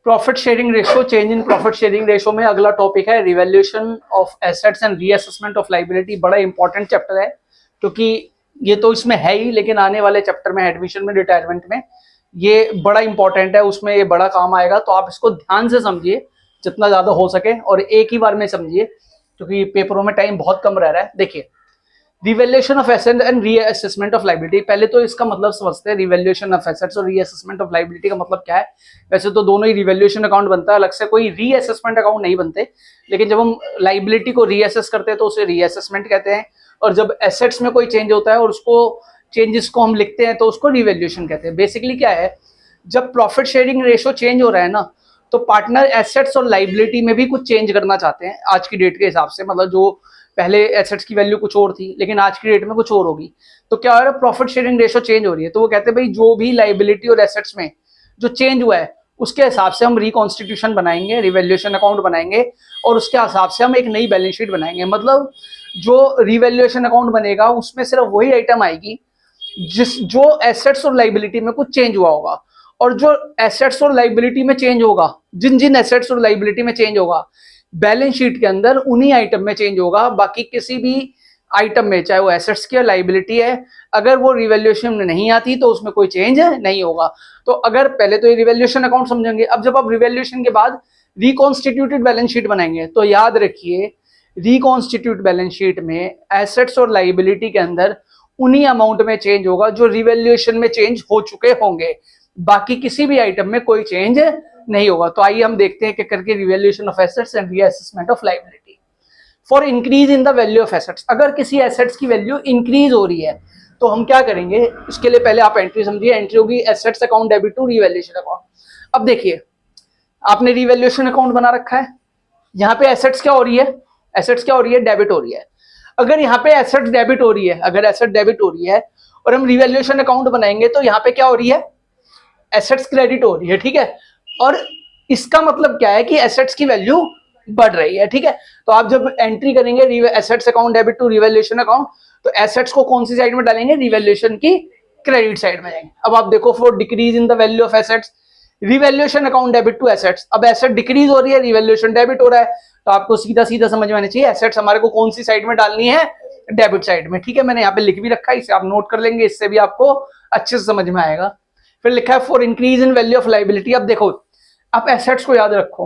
Profit sharing ratio, change in profit sharing ratio में अगला topic है revaluation of assets and reassessment of liability. बड़ा important chapter है क्योंकि ये तो इसमें है ही, लेकिन आने वाले चैप्टर में एडमिशन में, रिटायरमेंट में ये बड़ा इंपॉर्टेंट है, उसमें ये बड़ा काम आएगा। तो आप इसको ध्यान से समझिए जितना ज्यादा हो सके और एक ही बार में समझिए क्योंकि पेपरों में टाइम बहुत कम रह रहा है। देखिए, revaluation of asset and reassessment of liability, पहले तो इसका मतलब समझते हैं। रिवैल्यूएशन ऑफ एसेट्स और रीअसेसमेंट ऑफ लायबिलिटी का मतलब क्या है? वैसे तो दोनों ही रिवैल्यूएशन अकाउंट बनता है, अलग से कोई रीअसेसमेंट अकाउंट नहीं बनते, लेकिन जब हम लायबिलिटी को रीअसेस करते हैं तो उसे रीअसेसमेंट कहते हैं, और जब एसेट्स में कोई चेंज होता है और उसको चेंजेस को हम लिखते हैं तो उसको रिवैल्यूएशन कहते हैं। बेसिकली क्या है, जब प्रॉफिट शेयरिंग रेशियो चेंज हो रहा है ना, तो पार्टनर एसेट्स और लायबिलिटी में भी कुछ चेंज करना चाहते हैं आज की डेट के हिसाब से। मतलब जो पहले एसेट्स की वैल्यू कुछ और थी लेकिन आज की डेट में कुछ और होगी, तो क्या हो रहा है, प्रॉफिट शेयरिंग रेशियो चेंज हो रही है। तो वो कहते हैं भाई जो भी लायबिलिटी और एसेट्स में जो चेंज हुआ है उसके हिसाब से हम रिकॉन्स्टिट्यूशन बनाएंगे, रिवैल्यूएशन अकाउंट बनाएंगे, और उसके हिसाब से हम एक नई बैलेंस शीट बनाएंगे। मतलब जो रिवैल्यूएशन अकाउंट बनेगा उसमें सिर्फ वही आइटम आएगी जो एसेट्स और लायबिलिटी में कुछ चेंज हुआ होगा, और जो एसेट्स और लायबिलिटी में चेंज होगा, जिन जिन एसेट्स और लायबिलिटी में चेंज होगा बैलेंस शीट के अंदर उन्हीं आइटम में चेंज होगा। बाकी किसी भी आइटम में, चाहे वो एसेट्स की लायबिलिटी है, अगर वो रिवैल्यूएशन में नहीं आती तो उसमें कोई चेंज नहीं होगा। तो अगर पहले तो ये रिवैल्यूएशन अकाउंट समझेंगे, अब जब आप रिवैल्यूएशन के बाद रिकॉन्स्टिट्यूटेड बैलेंस शीट बनाएंगे तो याद रखिए रिकॉन्स्टिट्यूट बैलेंस शीट में एसेट्स और लायबिलिटी के अंदर उन्हीं अमाउंट में चेंज होगा जो रिवैल्यूएशन में चेंज हो चुके होंगे, बाकी किसी भी आइटम में कोई चेंज नहीं होगा। तो आइए हम देखते हैं कि करके revaluation of assets and reassessment of liability. For increase in the value of assets, अगर किसी एसेट्स की वैल्यू इंक्रीज हो रही है तो हम क्या करेंगे, उसके लिए पहले आप एंट्री समझिए। एंट्री होगी assets account debit to revaluation account. अब देखिए, आपने रिवैल्यूएशन अकाउंट बना रखा है, यहाँ पे एसेट्स क्या हो रही है, एसेट्स क्या हो रही है, डेबिट हो रही है। अगर यहाँ पे एसेट्स डेबिट हो रही है, अगर एसेट डेबिट हो रही है और हम रिवैल्यूएशन अकाउंट बनाएंगे तो यहाँ पे क्या हो रही है, एसेट्स क्रेडिट हो रही है, ठीक है। और इसका मतलब क्या है कि एसेट्स की वैल्यू बढ़ रही है, ठीक है। तो आप जब एंट्री करेंगे assets account debit to revaluation account, तो एसेट्स को कौन सी साइड में डालेंगे, रिवैल्यूएशन की क्रेडिट साइड में जाएंगे। अब आप देखो, for decrease in the value of assets, revaluation account debit to assets. अब एसेट डिक्रीज हो रही है, रिवैल्यूएशन डेबिट हो रहा है, तो आपको सीधा सीधा समझ में आना चाहिए एसेट्स हमारे को कौन सी साइड में डालनी है, डेबिट साइड में, ठीक है। मैंने यहाँ पे लिख भी रखा है, इसे आप नोट कर लेंगे, इससे भी आपको अच्छे से समझ में आएगा। फिर लिखा है for increase in value of liability. अब देखो, आप एसेट्स को याद रखो,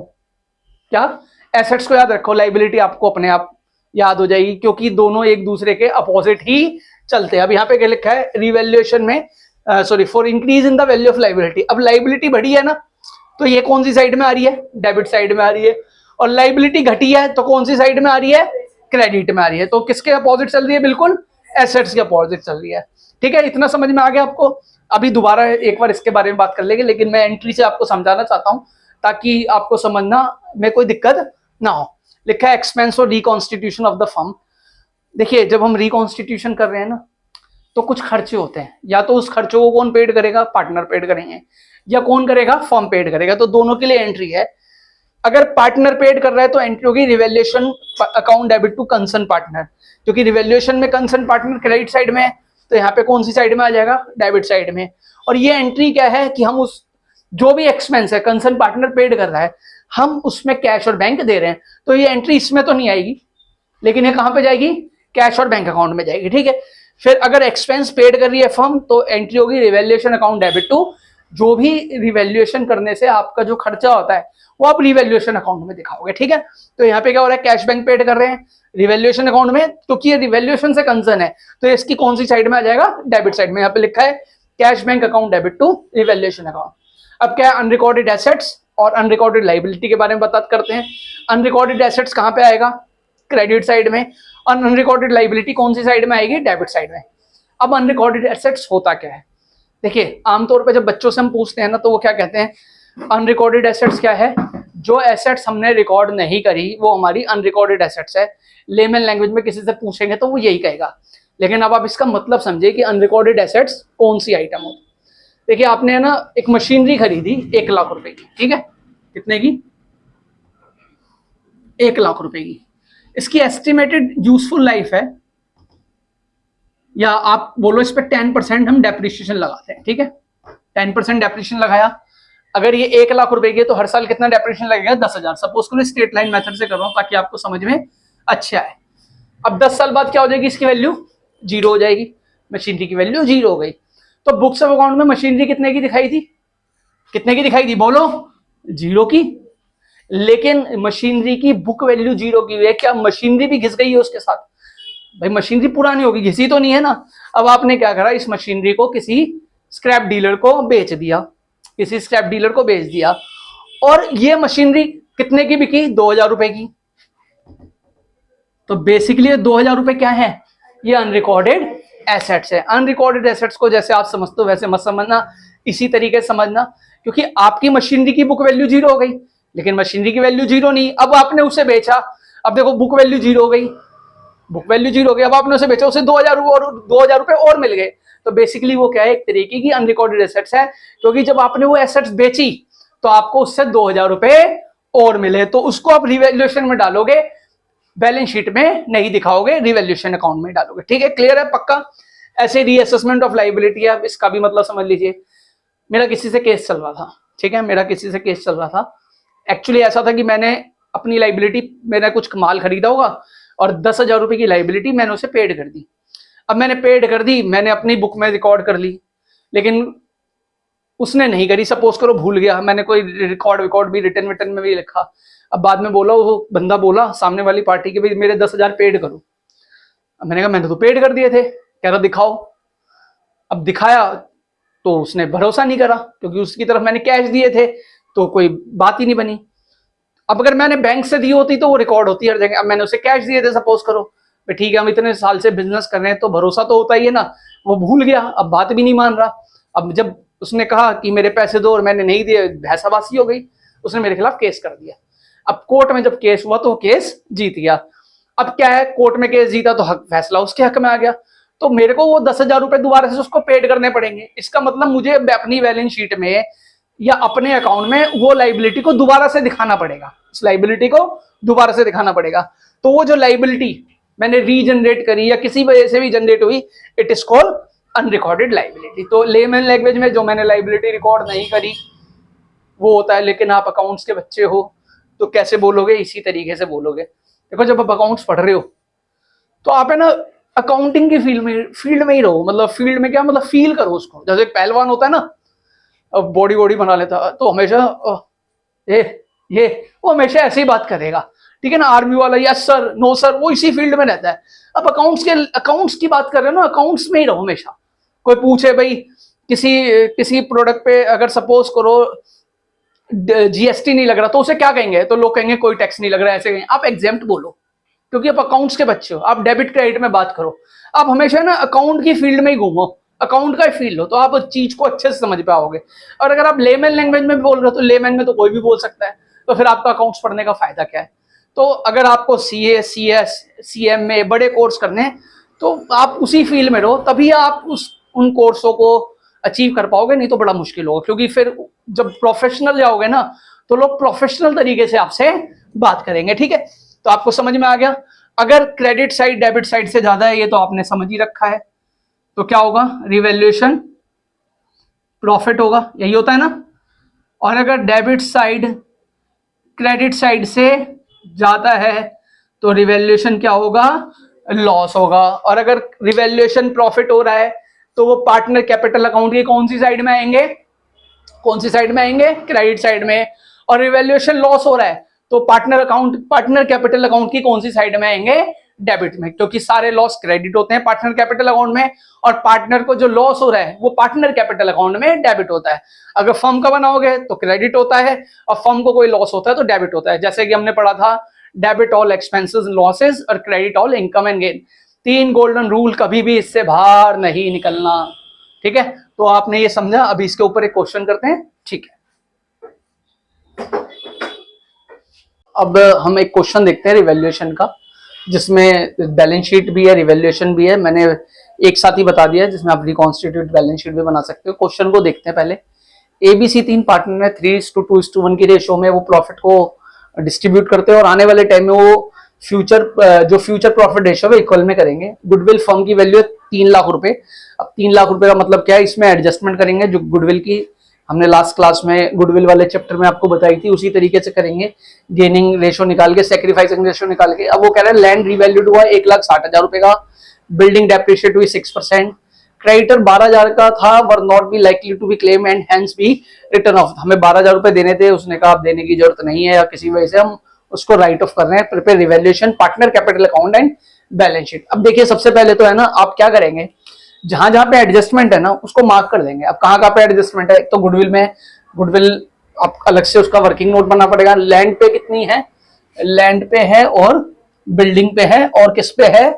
क्या एसेट्स को याद रखो, लायबिलिटी आपको अपने आप याद हो जाएगी क्योंकि दोनों एक दूसरे के अपोजिट ही चलते हैं। अब यहाँ पे क्या लिखा है, रिवैल्यूएशन में sorry for increase in the value of liability. अब लायबिलिटी बढ़ी है ना, तो ये कौन सी साइड में आ रही है, डेबिट साइड में आ रही है, और लायबिलिटी घटी है तो कौन सी साइड में आ रही है, क्रेडिट में आ रही है। तो किसके अपोजिट चल रही है, बिल्कुल एसेट्स के अपोजिट चल रही है, ठीक है। इतना समझ में आ गया आपको। अभी दोबारा एक बार इसके बारे में बात कर लेंगे, लेकिन मैं एंट्री से आपको समझाना चाहता हूं ताकि आपको समझना में कोई दिक्कत ना हो। लिखा है एक्सपेंस और रिकॉन्स्टिट्यूशन ऑफ द फर्म। देखिए, जब हम रिकॉन्स्टिट्यूशन कर रहे हैं ना, तो कुछ खर्चे होते हैं, या तो उस खर्चों को कौन पेड करेगा, पार्टनर पेड करेंगे, या कौन करेगा, फर्म पेड करेगा। तो दोनों के लिए एंट्री है। अगर पार्टनर पेड कर रहा है तो एंट्री होगी revaluation account debit to concern partner, क्योंकि रिवैल्यूएशन में कंसर्न पार्टनर क्रेडिट साइड में है, तो यहाँ पे कौन सी साइड में आ जाएगा, डेबिट साइड में। और ये एंट्री क्या है कि हम उस जो भी एक्सपेंस है कंसर्न पार्टनर पेड कर रहा है, हम उसमें कैश और बैंक दे रहे हैं, तो ये एंट्री इसमें तो नहीं आएगी, लेकिन ये कहां पे जाएगी, कैश और बैंक अकाउंट में जाएगी, ठीक है। फिर अगर एक्सपेंस पेड कर रही है फर्म तो एंट्री होगी रिवैल्यूएशन अकाउंट डेबिट टू, जो भी रिवैल्यूएशन करने से आपका जो खर्चा होता है वो आप रिवैल्यूएशन अकाउंट में दिखाओगे, ठीक है। तो यहाँ पे क्या हो रहा है, कैश बैंक पेड कर रहे हैं रिवैल्यूएशन अकाउंट में, क्योंकि ये रिवैल्यूएशन से कंसर्न है, तो इसकी कौन सी साइड में आ जाएगा, डेबिट साइड में। यहाँ पे लिखा है cash bank account debit to revaluation account. अब क्या है, अनरिकॉर्डेड एसेट्स और अनरिकॉर्डेड लायबिलिटी के बारे में बात करते हैं। अनरिकॉर्डेड एसेट्स कहाँ पे आएगा, क्रेडिट साइड में, और अनरिकॉर्डेड लायबिलिटी कौन सी साइड में आएगी, डेबिट साइड में। अब अनरिकॉर्डेड एसेट्स होता क्या है, देखिए आमतौर पे जब बच्चों से हम पूछते हैं ना, तो वो क्या कहते हैं, अनरिकॉर्डेड एसेट्स क्या है, जो एसेट्स हमने रिकॉर्ड नहीं करी वो हमारी अनरिकॉर्डेड एसेट्स है। लेमन लैंग्वेज में किसी से पूछेंगे तो वो यही कहेगा, लेकिन अब आप इसका मतलब समझिए कि अनरिकॉर्डेड एसेट्स कौन सी आइटम हो। देखिए, आपने ना एक मशीनरी खरीदी 1 लाख रुपए की, ठीक है, कितने की, 1 लाख रुपए की। इसकी एस्टिमेटेड यूजफुल लाइफ है, या आप बोलो इस पर 10% हम डेप्रिसिएशन लगाते हैं, ठीक है। 10% डेप्रिसिएशन लगाया अगर ये 1 लाख रुपए की है तो हर साल कितना डेप्रिसिएशन लगेगा? 10,000। सपोज करो स्ट्रेट लाइन मेथड से कर रहा हूं ताकि आपको समझ में अच्छा है। अब 10 साल बाद क्या हो जाएगी? इसकी वैल्यू 0 हो जाएगी, मशीनरी की वैल्यू 0 हो गई। तो बुक्स ऑफ अकाउंट में मशीनरी कितने की दिखाई थी? कितने की दिखाई थी बोलो? 0 की। लेकिन मशीनरी की बुक वैल्यू 0 की हुई है, क्या मशीनरी भी घिस गई है उसके साथ? भाई मशीनरी पुरानी होगी, घिसी तो नहीं है ना। अब आपने क्या करा, इस मशीनरी को किसी स्क्रैप डीलर को बेच दिया, किसी स्क्रैप डीलर को बेच दिया, और ये मशीनरी कितने की बिकी? 2,000 रुपए की। तो बेसिकली 2,000 रुपए क्या है? ये अनरिकॉर्डेड एसेट्स है। अनरिकॉर्डेड एसेट्स को जैसे आप समझते हो वैसे मत समझना, इसी तरीके से समझना, क्योंकि आपकी मशीनरी की बुक वैल्यू 0 हो गई, लेकिन मशीनरी की वैल्यू 0 नहीं। अब आपने उसे बेचा, अब देखो बुक वैल्यू 0 हो गई, बुक वैल्यू 0 हो गई, अब आपने उसे बेचा, उसे 2,000 रुपए और मिल गए। तो बेसिकली वो क्या है? एक तरीके की अनरिकॉर्डेड एसेट्स है, क्योंकि जब आपने वो एसेट्स बेची तो आपको उससे 2,000 रुपए और मिले, तो उसको आप रिवैल्यूएशन में डालोगे, बैलेंस शीट में नहीं दिखाओगे, रिवैल्यूएशन अकाउंट में डालोगे। ठीक है, क्लियर है? पक्का? ऐसे रीअसेसमेंट ऑफ लायबिलिटी है, इसका भी मतलब समझ लीजिए। मेरा किसी से केस चल रहा था, ठीक है, मेरा किसी से केस चल रहा था। एक्चुअली ऐसा था कि मैंने अपनी लायबिलिटी, मैंने कुछ माल खरीदा होगा और 10,000 रुपए की लायबिलिटी मैंने उसे पेड कर दी। अब मैंने पेड कर दी, मैंने अपनी बुक में रिकॉर्ड कर ली, लेकिन उसने नहीं करी, सपोज करो भूल गया, मैंने कोई रिकॉर्ड भी रिटर्न विटर्न में भी लिखा। अब बाद में बोला, वो बंदा बोला सामने वाली पार्टी के, भाई मेरे 10,000 पेड करो। अब मैंने कहा मैंने तो पेड कर दिए थे। कह रहा दिखाओ। अब दिखाया तो उसने भरोसा नहीं करा, क्योंकि उसकी तरफ मैंने कैश दिए थे, तो कोई बात ही नहीं बनी। अब अगर मैंने बैंक से दी होती तो वो रिकॉर्ड होती हर जगह। अब मैंने उसे कैश दिए थे, सपोज करो, भाई ठीक है हम इतने साल से बिजनेस कर रहे हैं तो भरोसा तो होता ही है ना। वो भूल गया, अब बात भी नहीं मान रहा। अब जब उसने कहा कि मेरे पैसे दो और मैंने नहीं दिए, भैंसाबासी हो गई, उसने मेरे खिलाफ केस कर दिया। अब कोर्ट में जब केस हुआ तो केस जीत गया। अब क्या है, कोर्ट में केस जीता तो हक, फैसला उसके हक में आ गया, तो मेरे को वो 10,000 रुपए दोबारा से उसको पेड करने पड़ेंगे। इसका मतलब मुझे अपनी बैलेंस शीट में या अपने अकाउंट में वो लाइबिलिटी को दोबारा से दिखाना पड़ेगा, उस लाइबिलिटी को दोबारा से दिखाना पड़ेगा। तो वो जो लाइबिलिटी मैंने रीजनरेट करी या किसी वजह से भी जनरेट हुई, it is called unrecorded liability. तो लेमन लैंग्वेज में जो मैंने लाइबिलिटी रिकॉर्ड नहीं करी वो होता है, लेकिन आप अकाउंट्स के बच्चे हो तो कैसे बोलोगे? इसी तरीके से बोलोगे। देखो जब आप अकाउंट्स पढ़ रहे हो तो आप है ना अकाउंटिंग की फील्ड में ही रहो। मतलब फील्ड में क्या मतलब, फील करो उसको। जैसे एक पहलवान होता है ना, अब बॉडी बना लेता तो हमेशा ये वो हमेशा ऐसे ही बात करेगा, ठीक है ना। आर्मी वाला यस सर नो सर, वो इसी फील्ड में रहता है। अब अकाउंट्स की बात कर रहे हो ना, अकाउंट्स में ही रहो हमेशा। कोई पूछे भाई किसी प्रोडक्ट पे अगर सपोज करो जीएसटी नहीं लग रहा तो उसे क्या कहेंगे? तो लोग कहेंगे कोई टैक्स नहीं लग रहा, ऐसे कहेंगे। आप एग्जेम्प्ट बोलो, क्योंकि आप अकाउंट्स के बच्चे हो। आप डेबिट क्रेडिट में बात करो, आप हमेशा ना अकाउंट की फील्ड में ही घूमो, अकाउंट का फील्ड हो, तो आप उस चीज को अच्छे से समझ पाओगे। और अगर आप लेमन लैंग्वेज में बोल रहे हो तो लेमन में तो कोई भी बोल सकता है, तो फिर आपका अकाउंट्स पढ़ने का फायदा क्या है? तो अगर आपको सीए, सीएस, सीएमए बड़े कोर्स करने हैं तो आप उसी फील्ड में रहो, तभी आप उन कोर्सों को अचीव कर पाओगे, नहीं तो बड़ा मुश्किल होगा। क्योंकि फिर जब प्रोफेशनल जाओगे ना तो लोग प्रोफेशनल तरीके से आपसे बात करेंगे, ठीक है। तो आपको समझ में आ गया। अगर क्रेडिट साइड डेबिट साइड से ज्यादा है, ये तो आपने समझ ही रखा है, तो क्या होगा? रिवैल्यूएशन प्रॉफिट होगा, यही होता है ना। और अगर डेबिट साइड क्रेडिट साइड से ज्यादा है तो रिवैल्यूएशन क्या होगा? लॉस होगा। और अगर रिवैल्यूएशन प्रॉफिट हो रहा है तो वो पार्टनर कैपिटल अकाउंट की कौन सी साइड में आएंगे? कौन सी साइड में आएंगे? क्रेडिट साइड में। और रिवैल्यूएशन लॉस हो रहा है तो पार्टनर कैपिटल अकाउंट की कौन सी साइड में आएंगे? डेबिट में, क्योंकि सारे लॉस क्रेडिट होते हैं पार्टनर कैपिटल अकाउंट में, और पार्टनर को जो लॉस हो रहा है वो पार्टनर कैपिटल अकाउंट में डेबिट होता है। अगर फर्म का बनाओगे तो क्रेडिट होता है, और फर्म को कोई लॉस होता है तो डेबिट होता है। जैसे कि हमने पढ़ा था डेबिट ऑल एक्सपेंसेस लॉसेस और credit all income and gain. 3 golden rule, कभी भी इससे बाहर नहीं निकलना, ठीक है। तो आपने ये समझा। अभी इसके ऊपर एक क्वेश्चन करते हैं, ठीक है। अब हम एक क्वेश्चन देखते हैं रिवैल्यूएशन का, जिसमें बैलेंस शीट भी है, रिवैल्यूएशन भी है। मैंने एक साथ ही बता दिया है, जिसमें आप रिकॉन्स्टिट्यूट बैलेंस शीट भी बना सकते हो। क्वेश्चन को देखते हैं पहले। एबीसी 3 पार्टनर है, 3:2:1 की रेशियो में वो प्रॉफिट को डिस्ट्रीब्यूट करते हैं, और आने वाले टाइम में वो फ्यूचर प्रॉफिट रेशियो है इक्वल में करेंगे। गुडविल फर्म की वैल्यू है 3 लाख रुपए। अब 3 लाख रुपए का मतलब क्या है? इसमें एडजस्टमेंट करेंगे जो गुडविल की हमने लास्ट क्लास में गुडविल वाले चैप्टर में आपको बताई थी, उसी तरीके से करेंगे। गेनिंग रेशो निकाल के, सेक्रीफाइसिंग रेशो निकाल के। अब वो कह रहा है लैंड रिवैल्यूड हुआ 1,60,000 रुपए का, बिल्डिंग डेप्रिशिएट हुई 6%, क्रेडिटर 12,000 का था, were not be likely to be claim and hence be written off. हमें 12,000 रुपए देने थे, उसने कहा अब देने की जरूरत नहीं है या किसी वजह से हम उसको राइट ऑफ कर रहे हैं। Prepare revaluation, partner capital account and balance sheet. अब देखिए सबसे पहले तो है ना, आप क्या करेंगे, जहां जहां पे एडजस्टमेंट है ना उसको मार्क कर देंगे। अब कहां पे एडजस्टमेंट है, एक तो गुडविल में, गुडविल आप अलग से उसका वर्किंग नोट बनना पड़ेगा। लैंड पे कितनी है, लैंड पे है और बिल्डिंग पे है और किस पे है,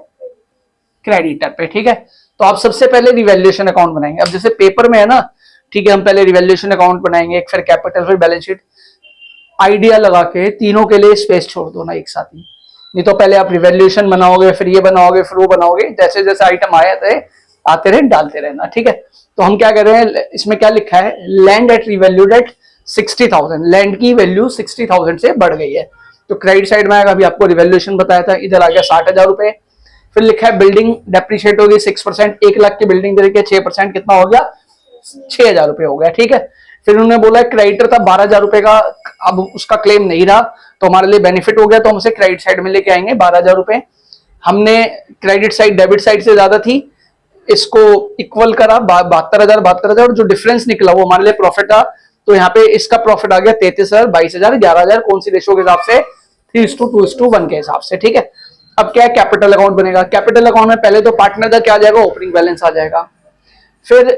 क्रेडिटर पे, ठीक है। तो आप सबसे पहले रिवैल्यूएशन अकाउंट बनाएंगे। अब जैसे पेपर में है ना, ठीक है, हम पहले रिवैल्यूएशन अकाउंट बनाएंगे, फिर कैपिटल, फिर बैलेंस शीट। आइडिया लगा के तीनों के लिए स्पेस छोड़ दो ना एक साथ ही, नहीं तो पहले आप रिवैल्यूएशन बनाओगे, फिर ये बनाओगे, फिर वो बनाओगे, जैसे जैसे आइटम आते रहे डालते रहना, ठीक है। तो हम क्या कर रहे हैं, इसमें क्या लिखा है, land at revalued at 60,000, land की वैल्यू 60,000 से बढ़ गई है। तो क्रेडिट साइड में आएगा, अभी आपको रिवैल्यूएशन बताया था, इधर आ गया 60,000 रुपए। फिर लिखा है बिल्डिंग डेप्रिशिएट होगी 6%, 1,00,000 की बिल्डिंग दे के 6% कितना हो गया, 6,000 रुपए हो गया, ठीक है। फिर उन्होंने बोला क्रेडिटर था 12,000 रुपए का, अब उसका क्लेम नहीं रहा तो हमारे लिए बेनिफिट हो गया, तो हम उसे क्रेडिट साइड में लेके आएंगे 12,000 रुपए। हमने क्रेडिट साइड डेबिट साइड से ज्यादा थी, इसको इक्वल करा 72,000, जो डिफरेंस निकला वो हमारे लिए प्रॉफिट था। तो यहाँ पे इसका प्रॉफिट आ गया 33,000, 22,000, 11,000, कौन सी रेशो के हिसाब से, 3:2:1 के हिसाब से, ठीक है। अब क्या है, कैपिटल अकाउंट बनेगा। कैपिटल अकाउंट में पहले तो पार्टनर का क्या आ जाएगा, ओपनिंग बैलेंस आ जाएगा। फिर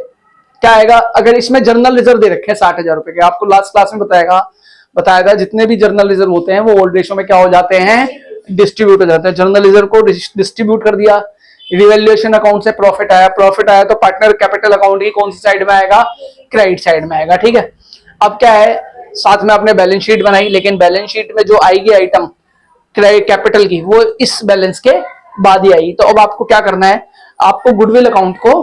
क्या आएगा, अगर इसमें जर्नल रिजर्व दे रखे हैं 60,000 रुपए के, आपको लास्ट क्लास में बताया था जितने भी जर्नल रिजर्व होते हैं वो ओल्ड रेशो में क्या हो जाते हैं, डिस्ट्रीब्यूट हो जाते हैं। जर्नल रिजर्व को डिस्ट्रीब्यूट कर दिया। रिवैल्यूएशन अकाउंट से प्रॉफिट आया तो पार्टनर कैपिटल अकाउंट की कौन सी साइड में आएगा, क्रेडिट साइड में आएगा, ठीक है। अब क्या है, साथ में आपने बैलेंस शीट बनाई, लेकिन बैलेंस शीट में जो आएगी आइटम कैपिटल की वो इस बैलेंस के बाद ही आएगी। तो अब आपको क्या करना है, आपको गुडविल अकाउंट को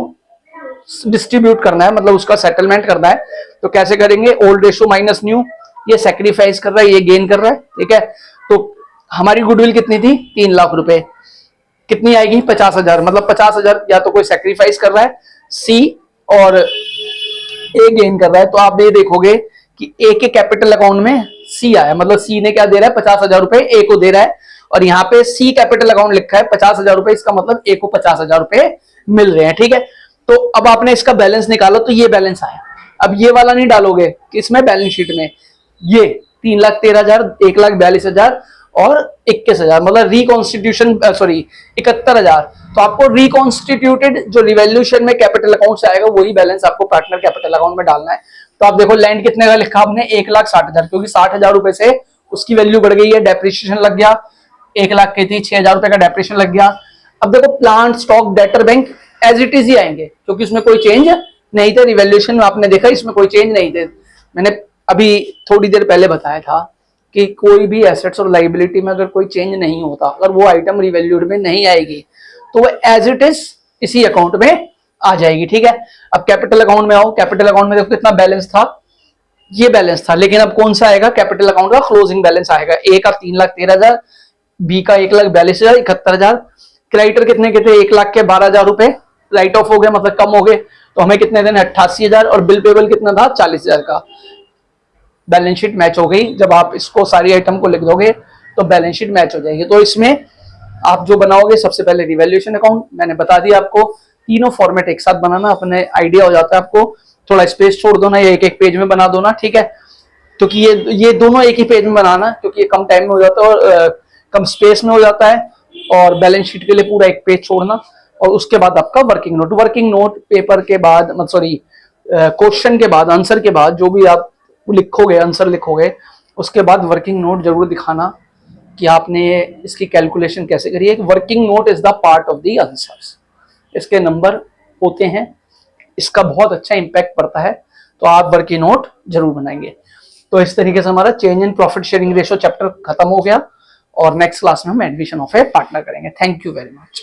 डिस्ट्रीब्यूट करना है, मतलब उसका सेटलमेंट करना है। तो कैसे करेंगे, ओल्ड रेशो माइनस न्यू, ये सैक्रिफाइस कर रहा है, ये गेन कर रहा है, ठीक है। तो हमारी गुडविल कितनी थी, 3,00,000 रुपए, कितनी आएगी, 50,000, मतलब 50,000 या तो कोई सैक्रिफाइस कर रहा है सी और ए गेन कर रहा है। तो आप ये देखोगे कि ए के कैपिटल अकाउंट में सी आया, मतलब सी ने क्या दे रहा है, 50,000 रुपए ए को दे रहा है, और यहाँ पे सी कैपिटल अकाउंट लिखा है 50,000 रुपए, इसका मतलब ए को 50,000 रुपए मिल रहे हैं, ठीक है। तो अब आपने इसका बैलेंस निकाला, तो ये बैलेंस आया। अब ये वाला नहीं डालोगे किसमें, बैलेंस शीट में, ये 3,13,000, 1,42,000 और 21,000, मतलब रिकॉन्स्टिट्यूशन 71,000। तो आपको रिकॉन्स्टिट्यूटेड जो रिवैल्यूएशन में कैपिटल अकाउंट से आएगा वही बैलेंस आपको पार्टनर कैपिटल अकाउंट में डालना है। तो आप देखो लैंड कितने का लिखा आपने, 1,60,000, क्योंकि 60,000 रुपए से उसकी वैल्यू बढ़ गई है, डेप्रिसिएशन लग गया, 1,00,000 की थी, 6,000 रुपए का डेप्रिसिएशन लग गया। अब देखो plant, stock, debtor, bank as it is ही आएंगे, क्योंकि उसमें कोई चेंज नहीं थे। रिवैल्यूएशन में आपने देखा इसमें कोई चेंज नहीं थे। मैंने अभी थोड़ी देर पहले बताया था कि कोई भी एसेट्स और लाइबिलिटी में अगर कोई चेंज नहीं होता, अगर वो आइटम रिवैल्यूड में नहीं आएगी तो वो एज इट इज इसी अकाउंट में आ जाएगी, ठीक है। अब कैपिटल अकाउंट में आओ, कैपिटल अकाउंट में देखो कितना बैलेंस था, ये बैलेंस था, लेकिन अब कौन सा आएगा, कैपिटल अकाउंट का क्लोजिंग बैलेंस आएगा। ए का 3,13,000, बी का 1,42,000, 71,000। क्रेडिटर कितने के थे, 1,00,000 के 12,000 रुपए राइट ऑफ हो गए, मतलब कम हो गए, तो हमें कितने देने, 88,000, और बिल पेबल कितना था, 40,000 का। बैलेंस शीट मैच हो गई। जब आप इसको सारी आइटम को लिख दोगे तो बैलेंस शीट मैच हो जाएगी। तो इसमें आप जो बनाओगे, सबसे पहले रिवैल्यूएशन अकाउंट, मैंने बता दिया आपको, तीनों फॉर्मेट एक साथ बनाना, अपने आइडिया हो जाता है। आपको थोड़ा स्पेस छोड़ दो ना, या एक एक पेज में बना दो ना, ठीक है। क्योंकि ये दोनों एक ही पेज में बनाना, क्योंकि ये कम टाइम में हो जाता है और कम स्पेस में हो जाता है। और बैलेंस शीट के लिए पूरा एक पेज छोड़ना, और उसके बाद आपका वर्किंग नोट पेपर के बाद, क्वेश्चन के बाद, आंसर के बाद जो भी आप लिखोगे, आंसर लिखोगे, उसके बाद वर्किंग नोट जरूर दिखाना कि आपने इसकी कैलकुलेशन कैसे करी है। Working note is the part of the answers, इसके नंबर होते हैं, इसका बहुत अच्छा इंपैक्ट पड़ता है। तो आप वर्किंग नोट जरूर बनाएंगे। तो इस तरीके से हमारा change in profit sharing ratio chapter खत्म हो गया, और नेक्स्ट क्लास में हम एडमिशन ऑफ ए पार्टनर करेंगे। Thank you very much.